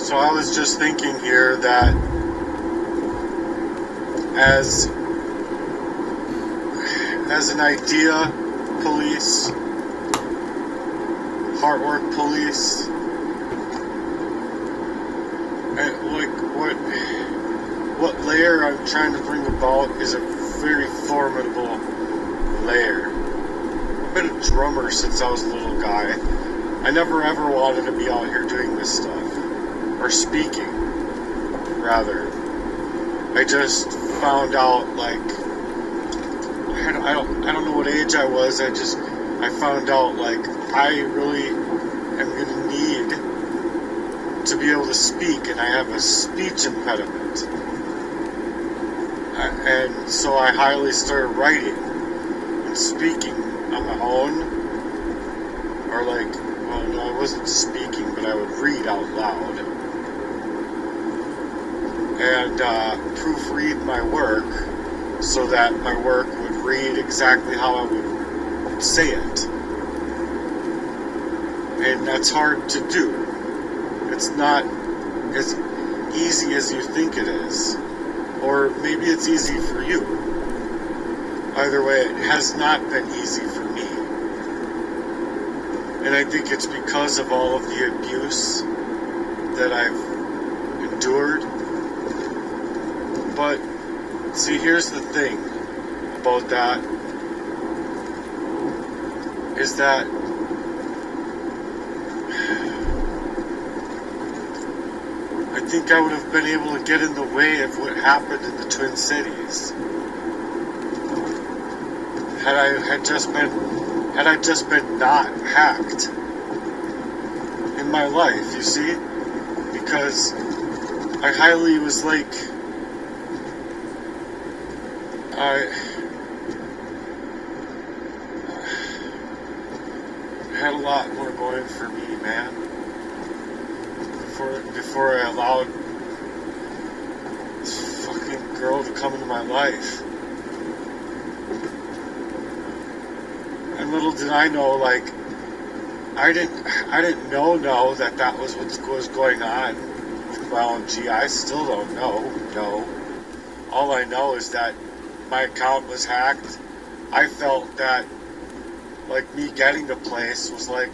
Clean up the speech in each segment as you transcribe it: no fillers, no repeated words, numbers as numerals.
So I was just thinking here that as an idea, police, Heartwork police, and like what layer I'm trying to bring about is a very formidable layer. I've been a drummer since I was a little guy. I never ever wanted to be out here doing this stuff, or speaking, rather. I just found out, like, I don't know what age I was. I found out, like, I really am gonna need to be able to speak, and I have a speech impediment. And so I highly started writing and speaking on my own, or like, well, no, I wasn't speaking, but I would read out loud and proofread my work so that my work would read exactly how I would say it. And that's hard to do. It's not as easy as you think it is. Or maybe it's easy for you. Either way, it has not been easy for me. And I think it's because of all of the abuse that I've endured. But, see, here's the thing about that, is that I think I would have been able to get in the way of what happened in the Twin Cities. Had I just been not hacked in my life, you see? Because I highly was like, I had a lot more going for me, man. Before I allowed this fucking girl to come into my life. And little did I know, like, I didn't know that was what was going on with my own G. I still don't know. No. All I know is that my account was hacked. I felt that, like, me getting the place was like,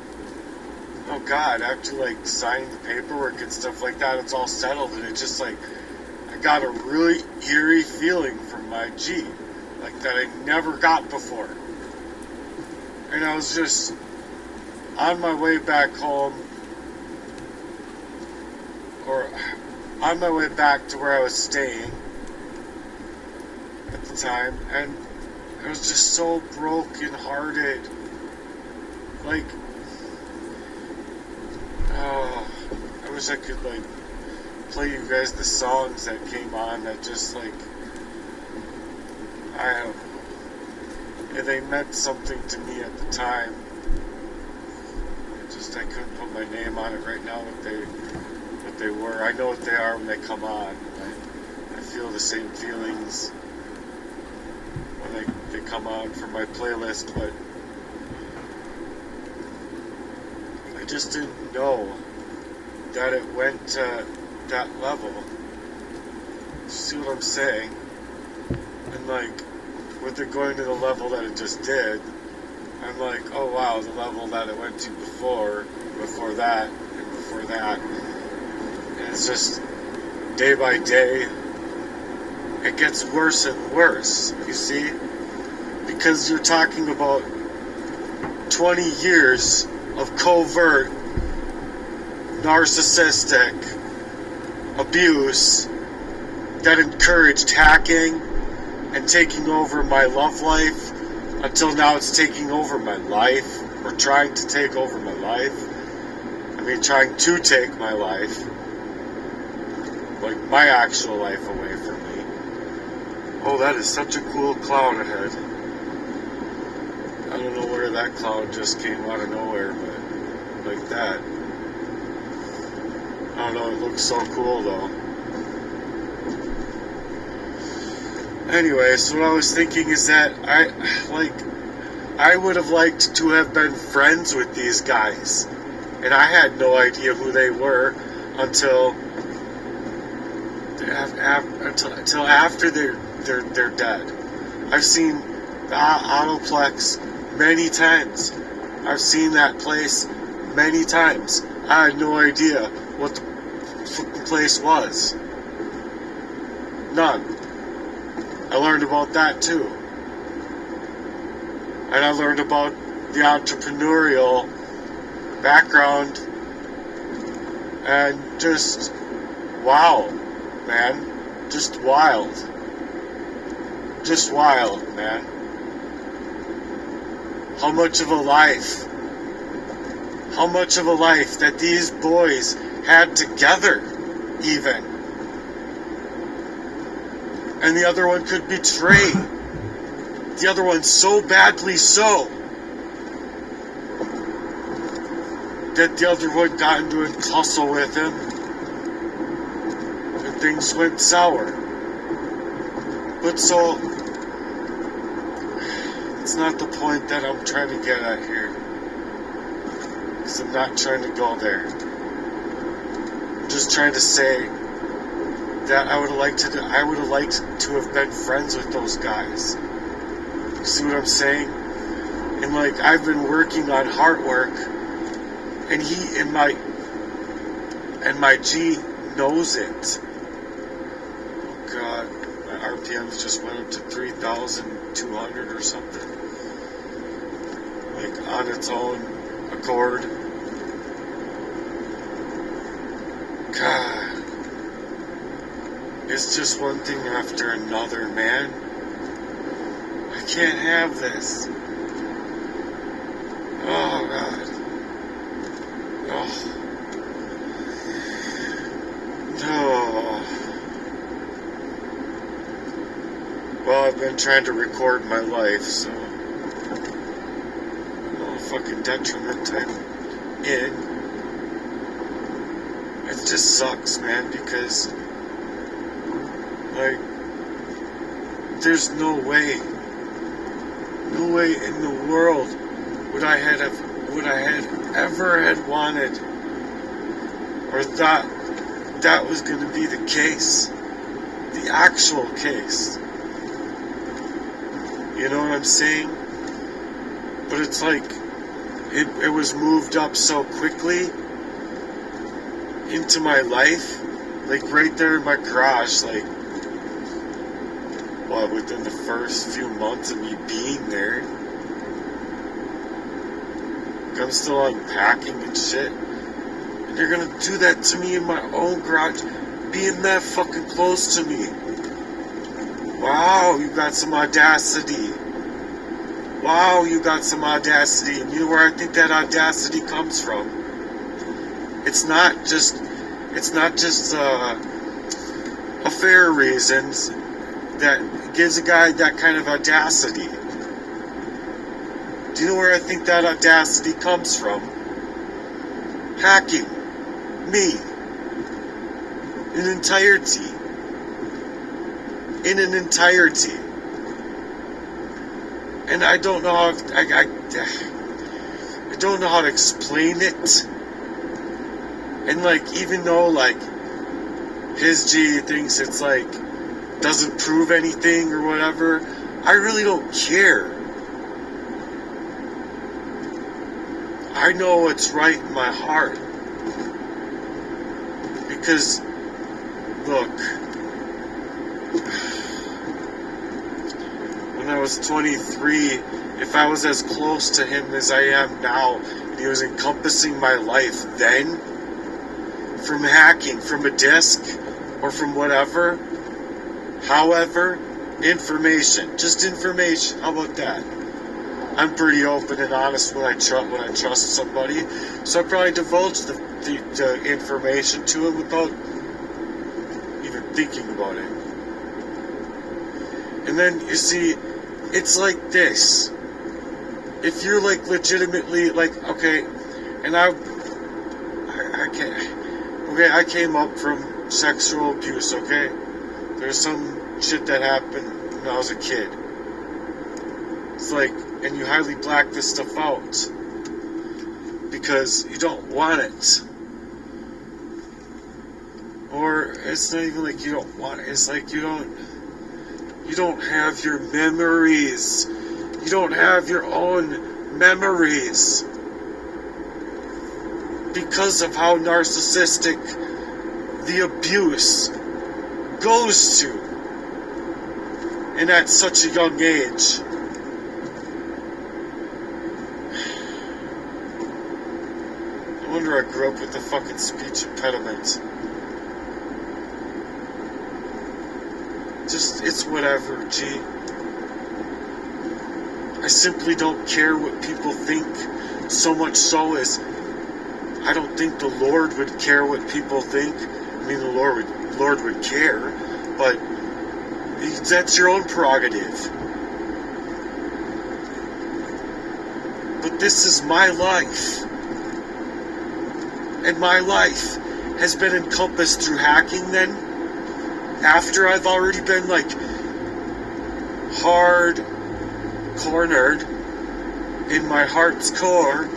oh God, after like signing the paperwork and stuff like that, it's all settled, and it's just like, I got a really eerie feeling from my G, like that I never got before. And I was just on my way back home, or on my way back to where I was staying at the time, and I was just so broken hearted. Like, oh, I wish I could, like, play you guys the songs that came on that just, like, I don't know. Yeah, they meant something to me at the time. I couldn't put my name on it right now, what they were. I know what they are when they come on. I feel the same feelings when they come on for my playlist, but I just didn't know that it went to that level. You see what I'm saying? And like, with it going to the level that it just did, I'm like, oh wow, the level that it went to before that, and before that. And it's just, day by day, it gets worse and worse, you see? Because you're talking about 20 years of covert, narcissistic abuse that encouraged hacking and taking over my love life, until now it's taking over my life, or trying to take over my life. I mean, trying to take my life, like my actual life, away from me. Oh, that is such a cool cloud ahead. I don't know where that cloud just came out of nowhere, but like that. I don't know, it looks so cool though. Anyway, so what I was thinking is that I would have liked to have been friends with these guys, and I had no idea who they were until after they're dead. I've seen the Autoplex many times. I've seen that place many times. I had no idea what the place was. None. I learned about that too. And I learned about the entrepreneurial background, and just wow, man. Just wild. Just wild, man. How much of a life that these boys had together, even. And the other one could betray the other one so badly so that the other one got into a tussle with him and things went sour. But so, it's not the point that I'm trying to get at here, because I'm not trying to go there. I'm just trying to say that I would have liked to have been friends with those guys. You see what I'm saying? And like, I've been working on Heartwork, and my G knows it. Oh God, my RPMs just went up to 3,200 or something, like on its own accord. God, it's just one thing after another, man. I can't have this. Oh God. Oh. No. Well, I've been trying to record my life, so no fucking detriment I'm in. It just sucks, man, because like there's no way in the world would I had ever had wanted or thought that was going to be the case, the actual case. You know what I'm saying? But it's like it was moved up so quickly into my life, like right there in my garage, like within the first few months of me being there. I'm still unpacking and shit, and you're gonna do that to me in my own garage, being that fucking close to me. Wow, you got some audacity. Wow, you got some audacity. And you know where I think that audacity comes from? It's not just affair reasons that gives a guy that kind of audacity. Do you know where I think that audacity comes from? Hacking me in entirety. And I don't know how I don't know how to explain it. And like, even though like his G thinks it's like doesn't prove anything or whatever, I really don't care. I know what's right in my heart. Because, look, when I was 23, if I was as close to him as I am now, and he was encompassing my life then, from hacking, from a disk, or from whatever, however, information, just information, how about that? I'm pretty open and honest when I trust somebody, so I probably divulge the information to him without even thinking about it. And then, you see, it's like this. If you're like legitimately like, okay, and I came up from sexual abuse, okay? There's some shit that happened when I was a kid. It's like, and you highly black this stuff out because you don't want it. it's not even like you don't want, it's like you don't have your memories. You don't have your own memories. Because of how narcissistic the abuse goes to. And at such a young age. No wonder I grew up with a fucking speech impediment. Just, it's whatever, G. I simply don't care what people think. So much so as I don't think the Lord would care what people think. I mean, the Lord would care, but that's your own prerogative. But this is my life. And my life has been encompassed through hacking then, after I've already been, like, hard cornered in my heart's core,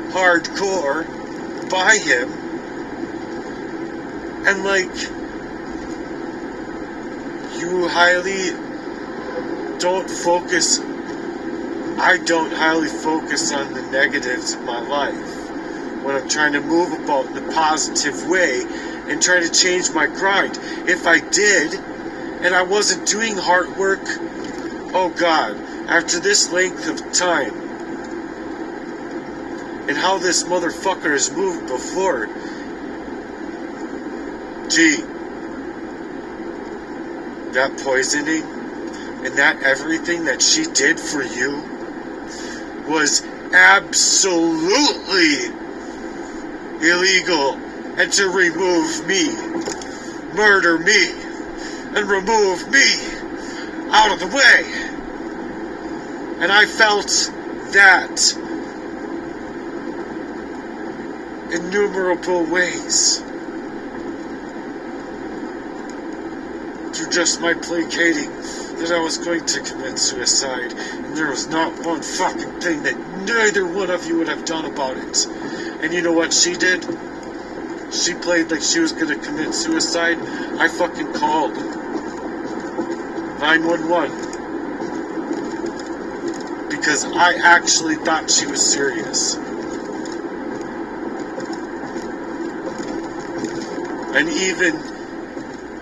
hardcore, by him. And, like, you highly don't focus, I don't highly focus on the negatives of my life when I'm trying to move about in a positive way and trying to change my grind. If I did, and I wasn't doing heart work, oh God, after this length of time, and how this motherfucker has moved before, gee, that poisoning and that everything that she did for you was absolutely illegal, and to remove me, murder me, and remove me out of the way. And I felt that innumerable ways through just my placating that I was going to commit suicide, and there was not one fucking thing that neither one of you would have done about it. And you know what she did? She played like she was going to commit suicide. I fucking called 911 because I actually thought she was serious. And even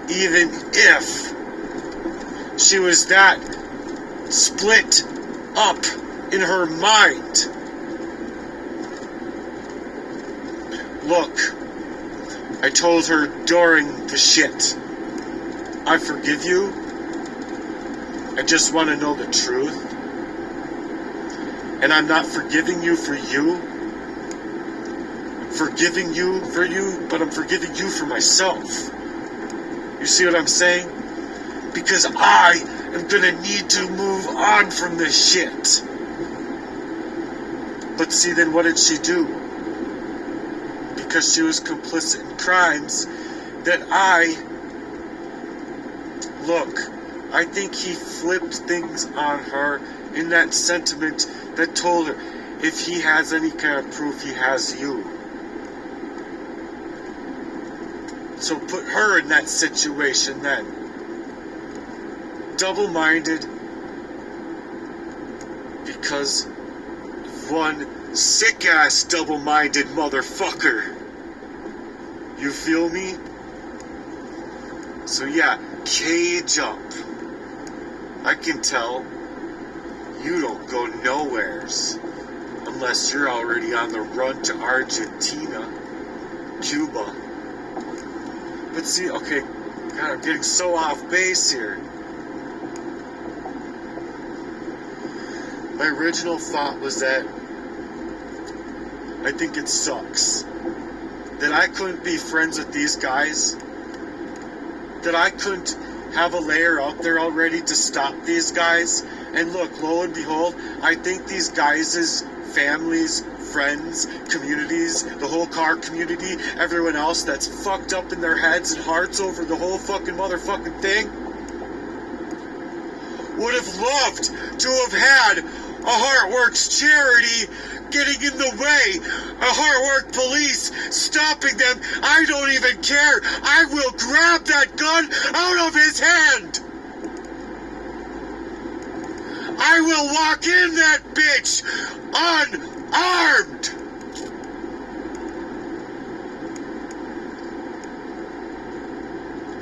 if she was that split up in her mind, look, I told her during the shit, I forgive you. I just want to know the truth. And I'm not forgiving you for you. I'm forgiving you for you, but I'm forgiving you for myself. You see what I'm saying? Because I am gonna need to move on from this shit. But see, then what did she do? Because she was complicit in crimes that I think he flipped things on her in that sentiment that told her, if he has any kind of proof, he has you. So put her in that situation then. Double-minded because of one sick-ass double-minded motherfucker. You feel me? So yeah, cage up. I can tell you don't go nowheres unless you're already on the run to Argentina, Cuba. But see, okay, God, I'm getting so off base here. My original thought was that I think it sucks that I couldn't be friends with these guys, that I couldn't have a layer out there already to stop these guys. And look, lo and behold, I think these guys' families, friends, communities, the whole car community, everyone else that's fucked up in their heads and hearts over the whole fucking motherfucking thing, would have loved to have had a Heartwerks charity getting in the way. A Heartwork police stopping them. I don't even care. I will grab that gun out of his hand. I will walk in that bitch unarmed.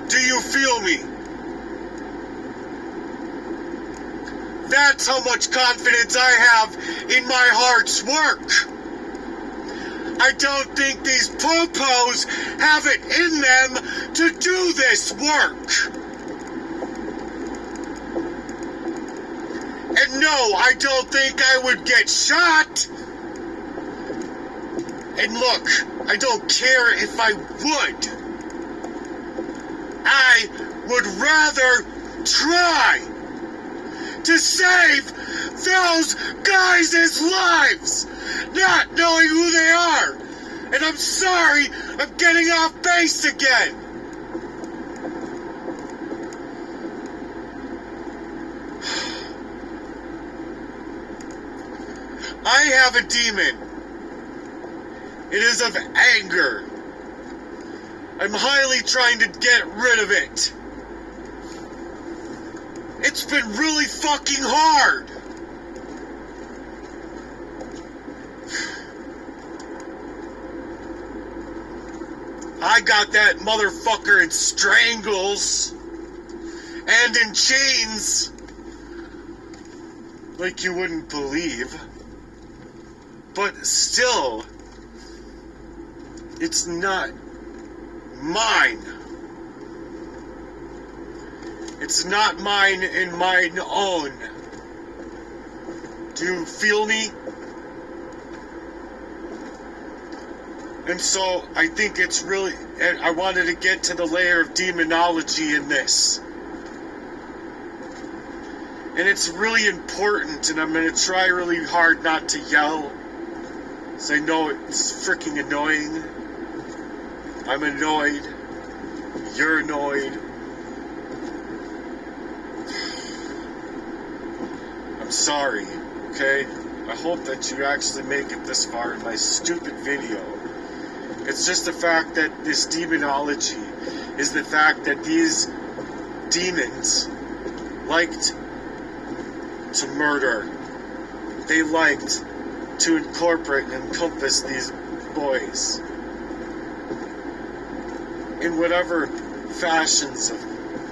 Do you feel me? That's how much confidence I have in my heart's work. I don't think these po-pos have it in them to do this work. And no, I don't think I would get shot. And look, I don't care if I would. I would rather try to save those guys' lives, not knowing who they are. And I'm sorry, I'm getting off base again. I have a demon. It is of anger. I'm highly trying to get rid of it. It's been really fucking hard. I got that motherfucker in strangles and in chains like you wouldn't believe. But still, it's not mine. It's not mine and mine own. Do you feel me? And so I think it's really, and I wanted to get to the layer of demonology in this. And it's really important, and I'm going to try really hard not to yell. So I know it's freaking annoying. I'm annoyed. You're annoyed. I'm sorry, okay? I hope that you actually make it this far in my stupid video. It's just the fact that this demonology is the fact that these demons liked to murder. They liked to incorporate and encompass these boys in whatever fashions of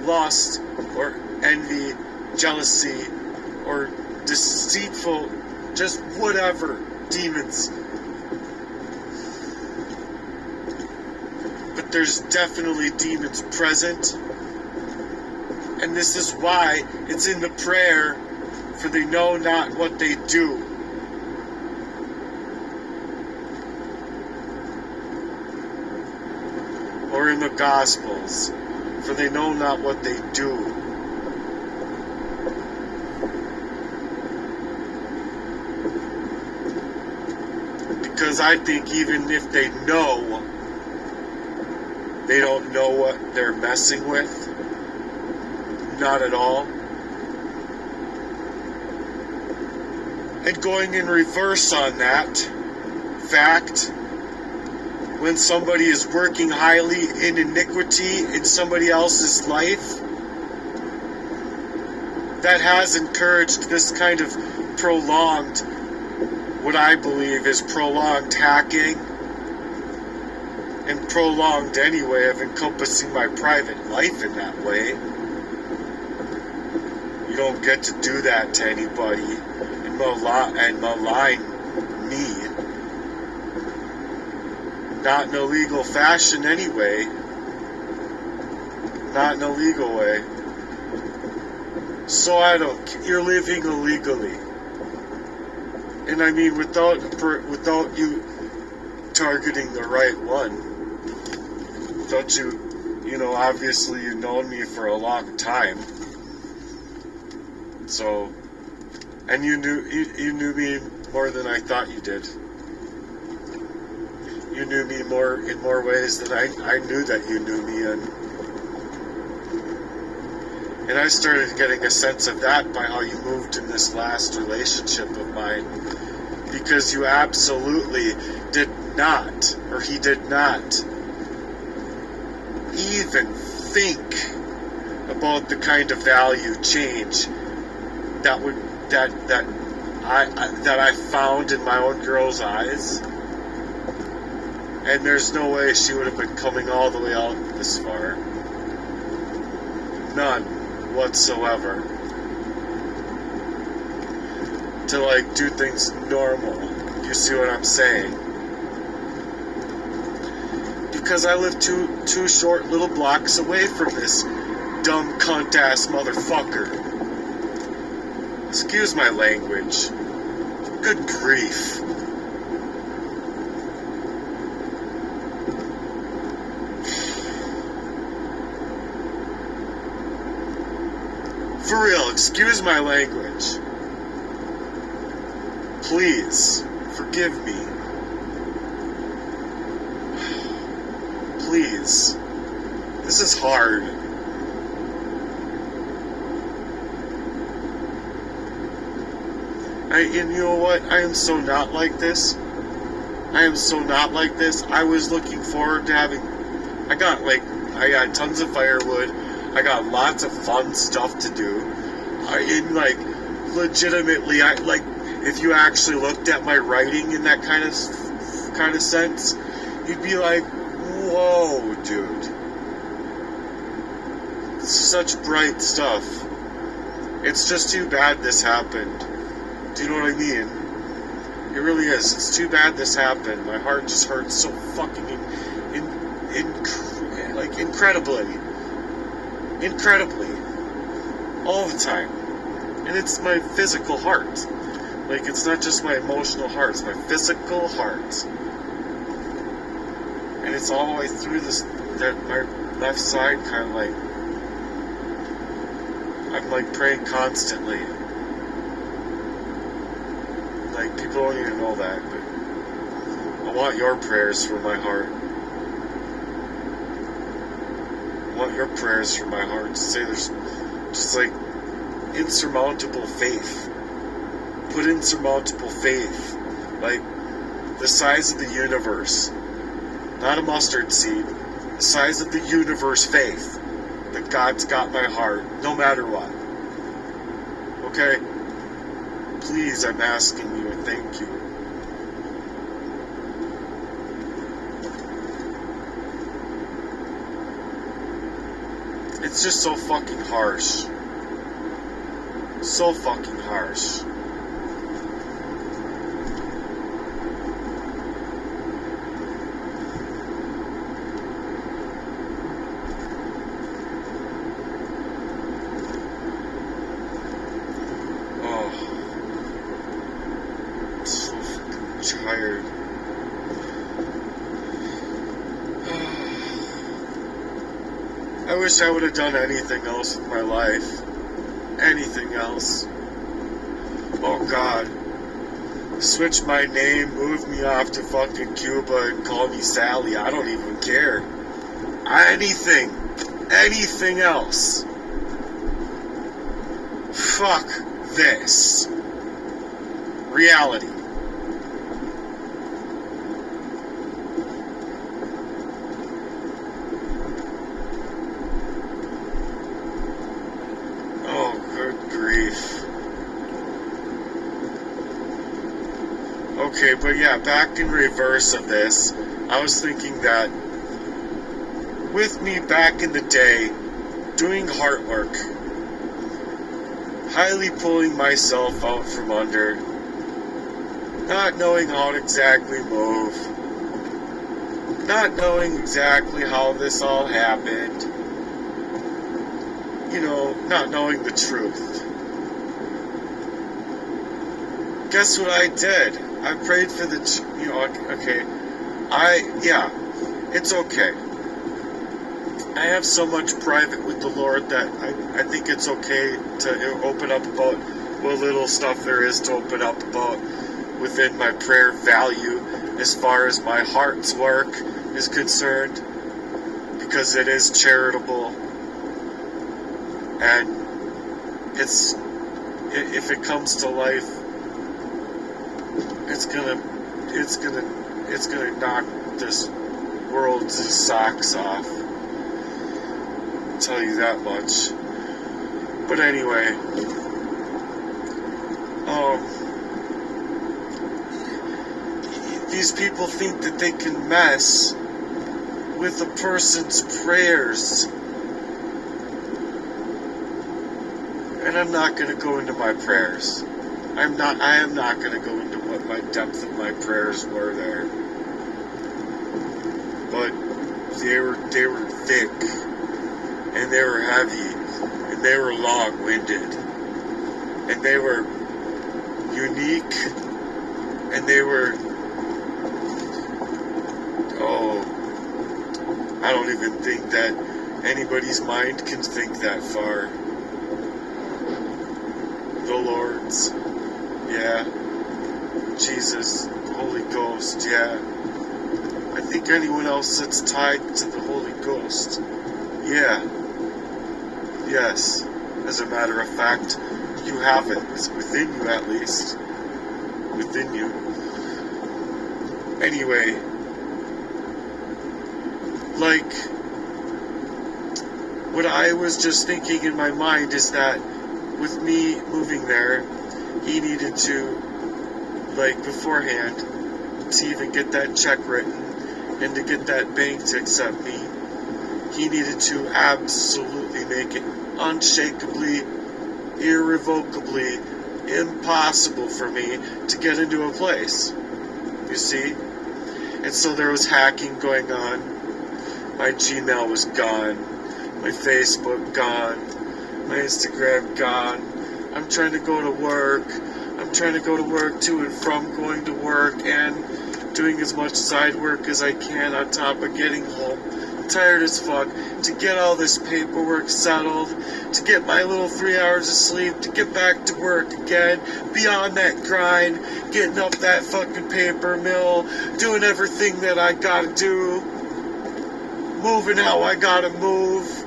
lust or envy, jealousy, or deceitful, just whatever demons. But there's definitely demons present, and this is why it's in the prayer, for they know not what they do. Or in the Gospels, for they know not what they do. Because I think even if they know, they don't know what they're messing with. Not at all. And going in reverse on that fact, when somebody is working highly in iniquity in somebody else's life, that has encouraged this kind of prolonged, what I believe is prolonged hacking, and prolonged anyway of encompassing my private life in that way. You don't get to do that to anybody and malign me. Not in a legal fashion anyway. Not in a legal way. So you're living illegally. And I mean, without you targeting the right one. Without you obviously you've known me for a long time. So, and you knew me more than I thought you did. You knew me in more ways than I knew that you knew me in. And I started getting a sense of that by how you moved in this last relationship of mine. because you absolutely did not, or he did not, even think about the kind of value change that I found in my own girl's eyes. And there's no way she would have been coming all the way out this far. None whatsoever. To like do things normal. You see what I'm saying? Because I live two short little blocks away from this dumb cunt ass motherfucker. Excuse my language. Good grief. For real, excuse my language. Please, forgive me. Please. This is hard. And you know what? I am so not like this. I am so not like this. I was looking forward to having... I got tons of firewood. I got lots of fun stuff to do. Legitimately, if you actually looked at my writing in that kind of sense, you'd be like, whoa, dude. Such bright stuff. It's just too bad this happened. Do you know what I mean? It really is. It's too bad this happened. My heart just hurts so fucking incredibly, all the time. And it's my physical heart. Like, it's not just my emotional heart, it's my physical heart. And it's all the way through my left side, kind of like, I'm like praying constantly. Like, people don't even know that, but I want your prayers for my heart. I want your prayers for my heart to say there's just like insurmountable faith. Put insurmountable faith, like the size of the universe, not a mustard seed, the size of the universe faith that God's got my heart, no matter what. Okay? Please, I'm asking you, and thank you. It's just so fucking harsh. So fucking harsh. Oh. I'm so fucking tired. I wish I would have done anything else with my life. Anything else. Oh God. Switch my name, move me off to fucking Cuba and call me Sally. I don't even care. Anything. Anything else. Fuck this. Reality. Okay, but yeah, back in reverse of this, I was thinking that with me back in the day, doing Heartwork, highly pulling myself out from under, not knowing how to exactly move, not knowing exactly how this all happened, you know, not knowing the truth. Guess what I did? I prayed for the, okay, it's okay. I have so much private with the Lord that I think it's okay to open up about what little stuff there is to open up about within my prayer value as far as my heart's work is concerned, because it is charitable, and if it comes to life, it's gonna knock this world's socks off. I'll tell you that much. But anyway, these people think that they can mess with a person's prayers. And I'm not going to go into my prayers. I am not going to go into what my depth of my prayers were there. But they were thick, and they were heavy, and they were long-winded, and they were unique, and they were, I don't even think that anybody's mind can think that far. The Lord's, yeah. Jesus, Holy Ghost, yeah. I think anyone else that's tied to the Holy Ghost, yeah. Yes. As a matter of fact, you have it. It's within you, at least. Within you. Anyway, like, what I was just thinking in my mind is that with me moving there, he needed to, like, beforehand, to even get that check written and to get that bank to accept me, he needed to absolutely make it unshakably, irrevocably impossible for me to get into a place. You see? And so there was hacking going on. My Gmail was gone. My Facebook gone. My Instagram gone. I'm trying to go to work. I'm trying to go to work to and from going to work and doing as much side work as I can on top of getting home. I'm tired as fuck. To get all this paperwork settled, to get my little 3 hours of sleep, to get back to work again, be on that grind, getting up that fucking paper mill, doing everything that I gotta do, moving how I gotta move.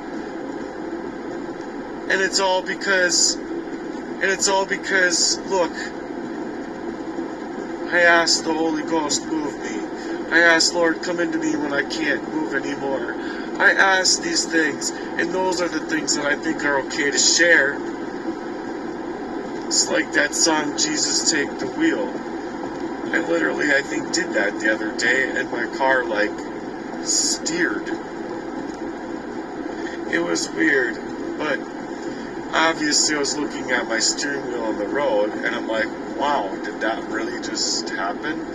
And it's all because, look, I asked the Holy Ghost move me. I asked, Lord, come into me when I can't move anymore. I asked these things, and those are the things that I think are okay to share. It's like that song, Jesus Take the Wheel. I literally, I think, did that the other day, and my car, like, steered. It was weird, but obviously I was looking at my steering wheel on the road, and I'm like, wow, did that really just happen?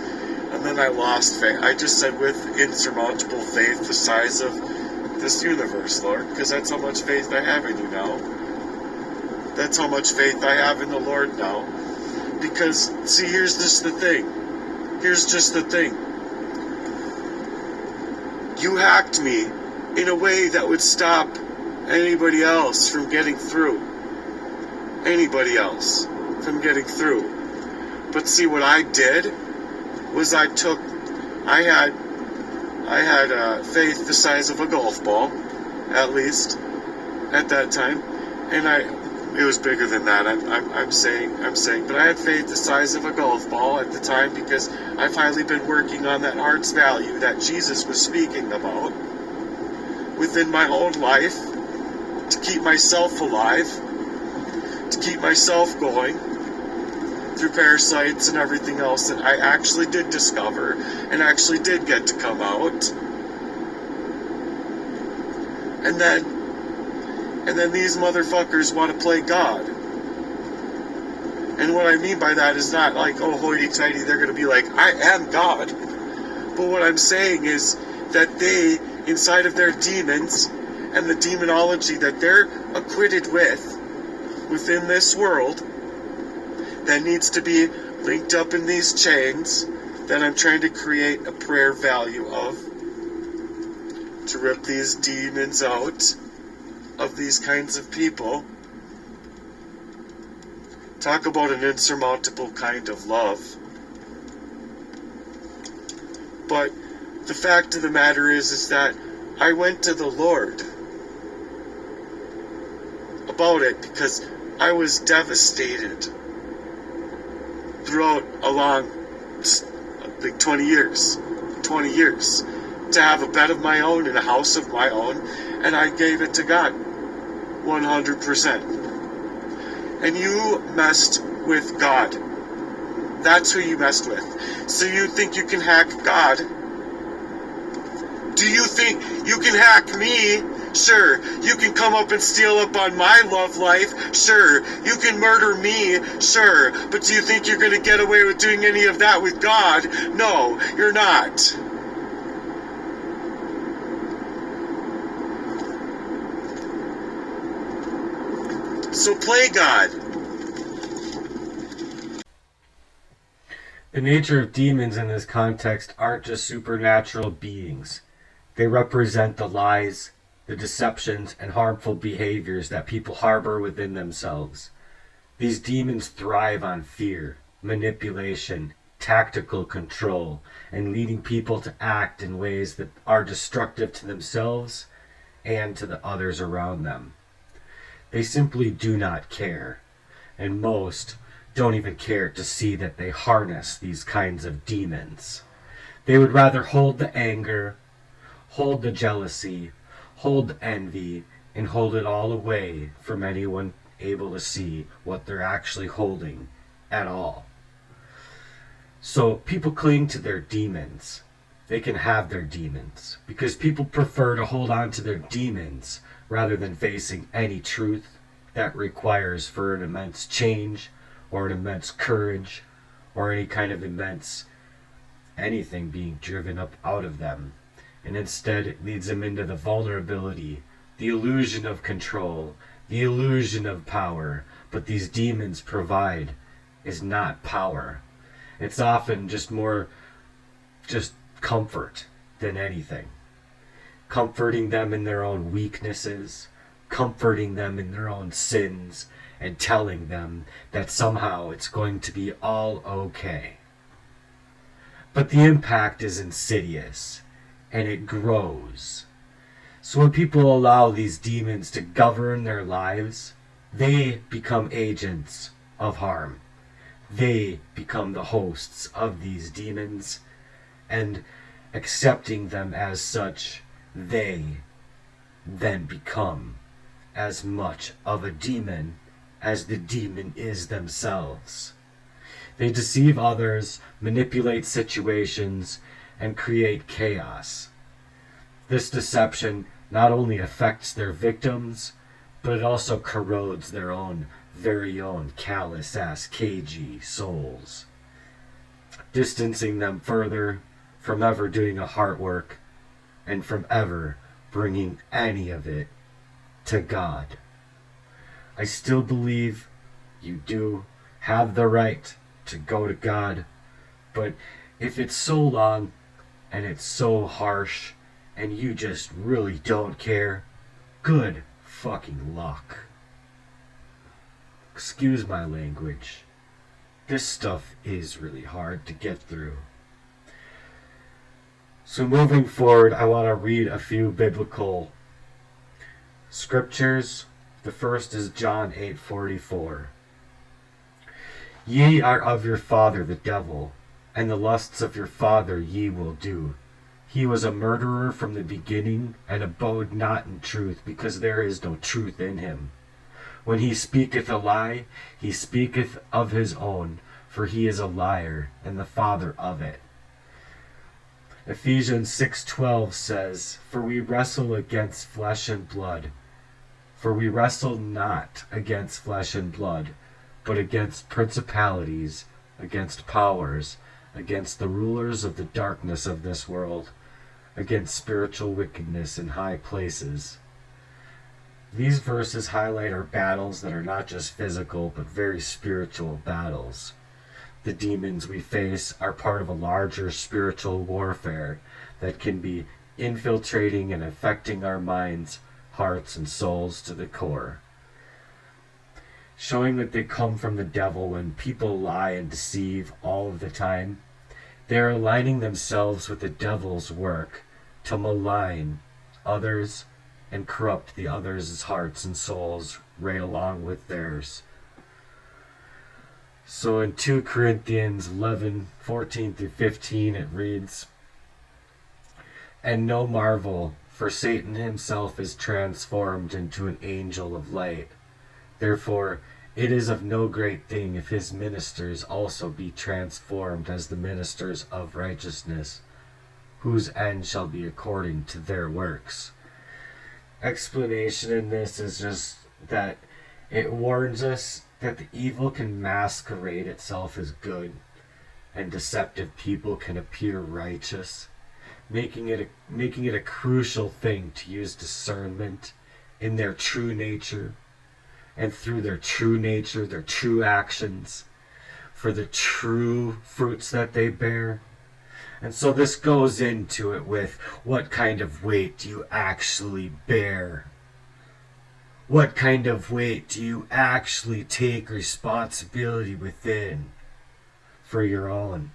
And then I lost faith. I just said, with insurmountable faith the size of this universe, Lord, because that's how much faith I have in you now. That's how much faith I have in the Lord now. Because, see, here's just the thing. Here's just the thing. You hacked me in a way that would stop anybody else from getting through. Anybody else from getting through. But see, what I did was I had faith the size of a golf ball, at least, at that time, and it was bigger than that, I'm saying, but I had faith the size of a golf ball at the time, because I've finally been working on that heart's value that Jesus was speaking about within my own life, to keep myself alive, to keep myself going, through parasites and everything else that I actually did discover and actually did get to come out. And then these motherfuckers want to play God. And what I mean by that is not like, oh, hoity-toity, they're going to be like, I am God. But what I'm saying is that they, inside of their demons and the demonology that they're acquitted with within this world, that needs to be linked up in these chains that I'm trying to create a prayer value of, to rip these demons out of these kinds of people. Talk about an insurmountable kind of love. But the fact of the matter is that I went to the Lord about it because I was devastated throughout a long like 20 years, to have a bed of my own and a house of my own, and I gave it to God, 100%. And you messed with God. That's who you messed with. So you think you can hack God? Do you think you can hack me? Sure. You can come up and steal up on my love life? Sure. You can murder me? Sure. But do you think you're going to get away with doing any of that with God? No, you're not. So play God. The nature of demons in this context aren't just supernatural beings. They represent the lies, the deceptions, and harmful behaviors that people harbor within themselves. These demons thrive on fear, manipulation, tactical control, and leading people to act in ways that are destructive to themselves and to the others around them. They simply do not care, and most don't even care to see that they harness these kinds of demons. They would rather hold the anger, hold the jealousy, hold the envy, and hold it all away from anyone able to see what they're actually holding at all. So people cling to their demons. They can have their demons because people prefer to hold on to their demons rather than facing any truth that requires for an immense change or an immense courage or any kind of immense anything being driven up out of them. And instead it leads them into the vulnerability, the illusion of control, the illusion of power. But these demons provide is not power. It's often just more just comfort than anything. Comforting them in their own weaknesses, comforting them in their own sins, and telling them that somehow it's going to be all okay. But the impact is insidious, and it grows. So when people allow these demons to govern their lives, they become agents of harm. They become the hosts of these demons, and accepting them as such, they then become as much of a demon as the demon is themselves. They deceive others, manipulate situations, and create chaos. This deception not only affects their victims, but it also corrodes their own very own callous-ass cagey souls, distancing them further from ever doing a heart work and from ever bringing any of it to God. I still believe you do have the right to go to God, but if it's so long and it's so harsh and you just really don't care, good fucking luck. Excuse my language. This stuff is really hard to get through. So moving forward, I want to read a few biblical scriptures. The first is John 8:44. Ye are of your father the devil, and the lusts of your father ye will do. He was a murderer from the beginning, and abode not in truth, because there is no truth in him. When he speaketh a lie, he speaketh of his own, for he is a liar, and the father of it. Ephesians 6:12 says, For we wrestle against flesh and blood. For we wrestle not against flesh and blood, but against principalities, against powers, against the rulers of the darkness of this world, against spiritual wickedness in high places. These verses highlight our battles that are not just physical, but very spiritual battles. The demons we face are part of a larger spiritual warfare that can be infiltrating and affecting our minds, hearts, and souls to the core. Showing that they come from the devil when people lie and deceive all of the time, they are aligning themselves with the devil's work to malign others and corrupt the others' hearts and souls right along with theirs. So in 2 Corinthians 11:14-15 it reads, "And no marvel, for Satan himself is transformed into an angel of light. Therefore it is of no great thing if his ministers also be transformed as the ministers of righteousness, whose end shall be according to their works." Explanation in this is just that it warns us that the evil can masquerade itself as good, and deceptive people can appear righteous, making it a crucial thing to use discernment in their true nature, and through their true nature, their true actions, for the true fruits that they bear. And so this goes into it with, what kind of weight do you actually bear? What kind of weight do you actually take responsibility within for your own,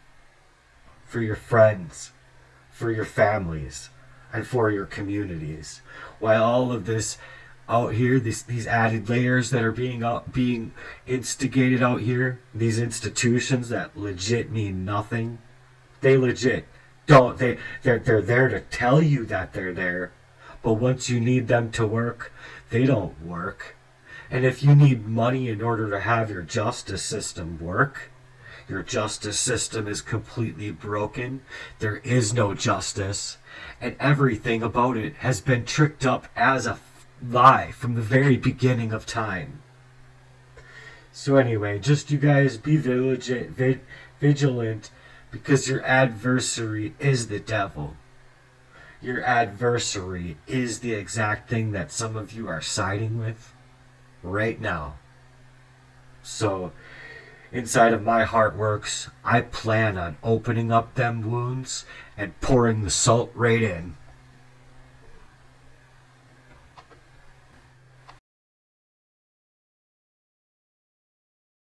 for your friends, for your families, and for your communities? While all of this out here, these added layers that are being instigated out here, these institutions that legit mean nothing, they legit don't. They're there to tell you that they're there, but once you need them to work, they don't work. And if you need money in order to have your justice system work, your justice system is completely broken. There is no justice, and everything about it has been tricked up as a lie from the very beginning of time. So anyway, just you guys be vigilant, because your adversary is the devil. Your adversary is the exact thing that some of you are siding with right now. So inside of my Heartwerks, I plan on opening up them wounds and pouring the salt right in.